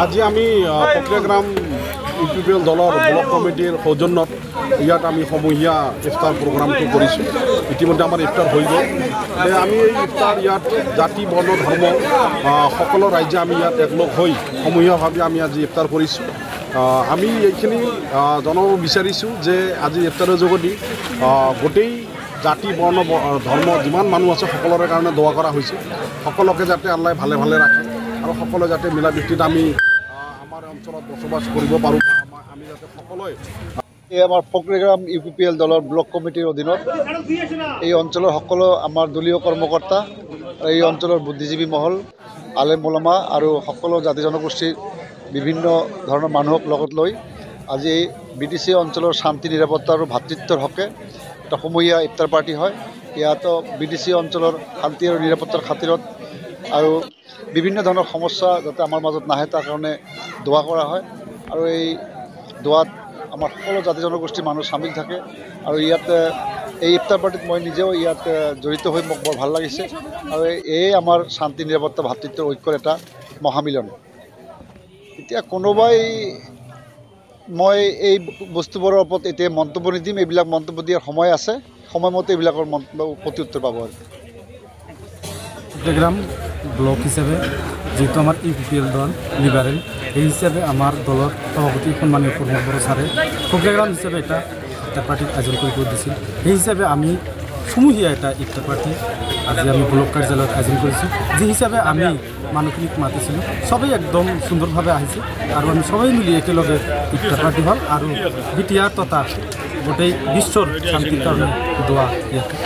আজি আমি পক্ৰিয়াগ্ৰাম ইউপিপিএল দলৰ ব্লক কমিটিৰ সৌজন্যত ইয়াত আমি সমূহীয়া ইফতাৰ প্ৰগ্ৰামটো কৰিছোঁ। ইতিমধ্যে আমাৰ ইফতাৰ হৈ গ'ল। আমি এই ইফতাৰ ইয়াত জাতি বৰ্ণ ধৰ্ম সকলো ৰাইজে আমি ইয়াত একলগ হৈ সমূহীয়াভাৱে আমি আজি ইফতাৰ কৰিছোঁ। আমি এইখিনি জনাব বিচাৰিছোঁ যে আজি ইফতাৰৰ যোগেদি গোটেই জাতি বৰ্ণ ধৰ্ম যিমান মানুহ আছে সকলোৰে কাৰণে দোৱা কৰা হৈছে। সকলোকে যাতে আল্লাই ভালে ভালে ৰাখে আৰু সকলোৱে যাতে মিলা প্ৰীতিত আমি আমাৰ অঞ্চলত বসবাস কৰিব পাৰোঁ। আমি যাতে সকলোৱে এই আমাৰ পক্ৰিয়াগ্ৰাম ইউপিপিএল দলৰ ব্লক কমিটিৰ অধীনত এই অঞ্চলৰ সকলো আমাৰ দলীয় কৰ্মকৰ্তা, এই অঞ্চলৰ বুদ্ধিজীৱী মহল, আলেম ওলামা আৰু সকলো জাতি জনগোষ্ঠীৰ বিভিন্ন ধৰণৰ মানুহক লগত লৈ আজি এই BTC অঞ্চলৰ শান্তি নিৰাপত্তা আৰু ভাতৃত্বৰ হকে এটা সমূহীয়া ইফতাৰ পাৰ্টি হয়। ইয়াত BTC অঞ্চলৰ শান্তি আৰু নিৰাপত্তাৰ খাতিৰত আৰু বিভিন্ন ধৰণৰ সমস্যা যাতে আমাৰ মাজত নাহে তাৰ কাৰণে দোৱা কৰা হয় আৰু এই দোৱাত আমাৰ সকলো জাতি জনগোষ্ঠীৰ মানুহ চামিল থাকে। আৰু ইয়াত এই ইফতাৰ পাৰ্টিত মই নিজেও ইয়াত জড়িত হৈ মোক বৰ ভাল লাগিছে আৰু এই আমাৰ শান্তি নিৰাপত্তা ভাতৃত্বৰ ঐক্যৰ এটা মহামিলন। এতিয়া কোনোবাই মই এই বস্তুবোৰৰ ওপৰত এতিয়া মন্তব্য নিদিম, এইবিলাক মন্তব্য দিয়াৰ সময় আছে, সময়মতে এইবিলাকৰ প্ৰতি উত্তৰ পাব। আৰু পক্ৰিয়াগ্ৰাম ব্লক হিসাবে যেহেতু আমার ইউপিপিএল দল লিবারেল, এই হিসাবে আমার দলের সভাপতি সম্মানীয় প্রমোদ বড় সারে পক্রিয়াগ্রাম হিসাবে এটা ইফতার পার্টির আয়োজন করে দিয়েছিল। এই হিসাবে আমি সমূহীয়া এটা ইফতার পার্টি আজি আমি ব্লক কার্যালয়ত আয়োজন করেছি। যে হিসাবে আমি মানুহখিনিক মাতিছিলোঁ, সবেই একদম সুন্দরভাবে আহিছে আৰু আমি সবাই মিলি একেলগে ইফতাৰ পাৰ্টি হল আৰু বিটিআৰ তথা গোটেই বিশ্বৰ শান্তিৰ কাৰণে দোয়া ইয়াতে